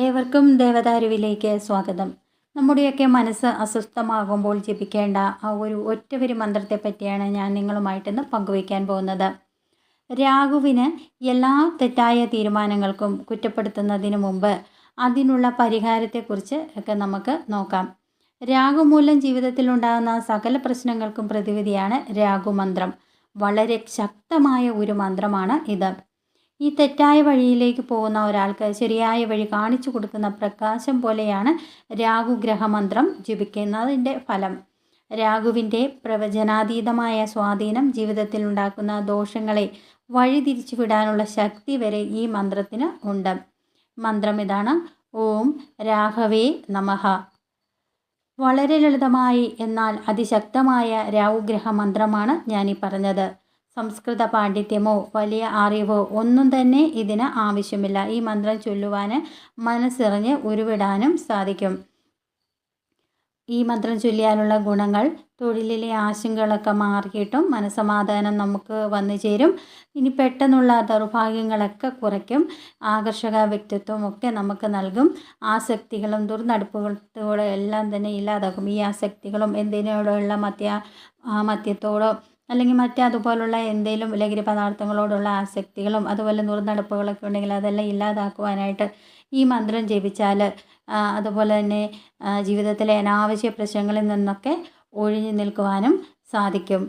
ഏവർക്കും ദേവദാരുവിലേക്ക് സ്വാഗതം. നമ്മുടെയൊക്കെ മനസ്സ് അസ്വസ്ഥമാകുമ്പോൾ ജപിക്കേണ്ട ആ ഒരു ഒറ്റവരി മന്ത്രത്തെ പറ്റിയാണ് ഞാൻ നിങ്ങളുമായിട്ടിന്ന് പങ്കുവയ്ക്കാൻ പോകുന്നത്. രാഹുവിന് എല്ലാ തെറ്റായ തീരുമാനങ്ങൾക്കും കുറ്റപ്പെടുത്തുന്നതിന് മുമ്പ് അതിനുള്ള പരിഹാരത്തെക്കുറിച്ച് ഒക്കെ നമുക്ക് നോക്കാം. രാഹു മൂലം ജീവിതത്തിലുണ്ടാകുന്ന സകല പ്രശ്നങ്ങൾക്കും പ്രതിവിധിയാണ് രാഹുമന്ത്രം. വളരെ ശക്തമായ ഒരു മന്ത്രമാണ് ഇത്. ഈ തെറ്റായ വഴിയിലേക്ക് പോകുന്ന ഒരാൾക്ക് ശരിയായ വഴി കാണിച്ചു കൊടുക്കുന്ന പ്രകാശം പോലെയാണ് രാഹുഗ്രഹമന്ത്രം ജപിക്കുന്നതിൻ്റെ ഫലം. രാഹുവിൻ്റെ പ്രവചനാതീതമായ സ്വാധീനം ജീവിതത്തിൽ ഉണ്ടാക്കുന്ന ദോഷങ്ങളെ വഴിതിരിച്ചു വിടാനുള്ള ശക്തി വരെ ഈ മന്ത്രത്തിന് ഉണ്ട്. മന്ത്രം ഇതാണ്: ഓം രാഘവേ നമഃ. വളരെ ലളിതമായി എന്നാൽ അതിശക്തമായ രാഹുഗ്രഹ മന്ത്രമാണ് ഞാനീ പറഞ്ഞത്. സംസ്കൃത പാണ്ഡിത്യമോ വലിയ അറിവോ ഒന്നും തന്നെ ഇതിന് ആവശ്യമില്ല. ഈ മന്ത്രം ചൊല്ലുവാൻ മനസ്സറിഞ്ഞ് ഉരുവിടാനും സാധിക്കും. ഈ മന്ത്രം ചൊല്ലിയാലുള്ള ഗുണങ്ങൾ: തൊഴിലിലെ ആശങ്കകളൊക്കെ മാറിയിട്ടും മനസ്സമാധാനം നമുക്ക് വന്നു ചേരും. ഇനി പെട്ടെന്നുള്ള ദൗർഭാഗ്യങ്ങളൊക്കെ കുറയ്ക്കും. ആകർഷക വ്യക്തിത്വമൊക്കെ നമുക്ക് നൽകും. ആസക്തികളും ദുർനടപ്പുകളോടും എല്ലാം തന്നെ ഇല്ലാതാക്കും. ഈ ആസക്തികളും എന്തിനോടുള്ള മദ്യത്തോടോ അല്ലെങ്കിൽ അതുപോലുള്ള എന്തെങ്കിലും ലഹരി പദാർത്ഥങ്ങളോടുള്ള ആസക്തികളും അതുപോലെ ദുർനടപ്പുകളൊക്കെ ഉണ്ടെങ്കിൽ അതെല്ലാം ഇല്ലാതാക്കുവാനായിട്ട് ഈ മന്ത്രം ജപിച്ചാൽ, അതുപോലെ തന്നെ ജീവിതത്തിലെ അനാവശ്യ പ്രശ്നങ്ങളിൽ നിന്നൊക്കെ ഒഴിഞ്ഞു നിൽക്കുവാനും സാധിക്കും.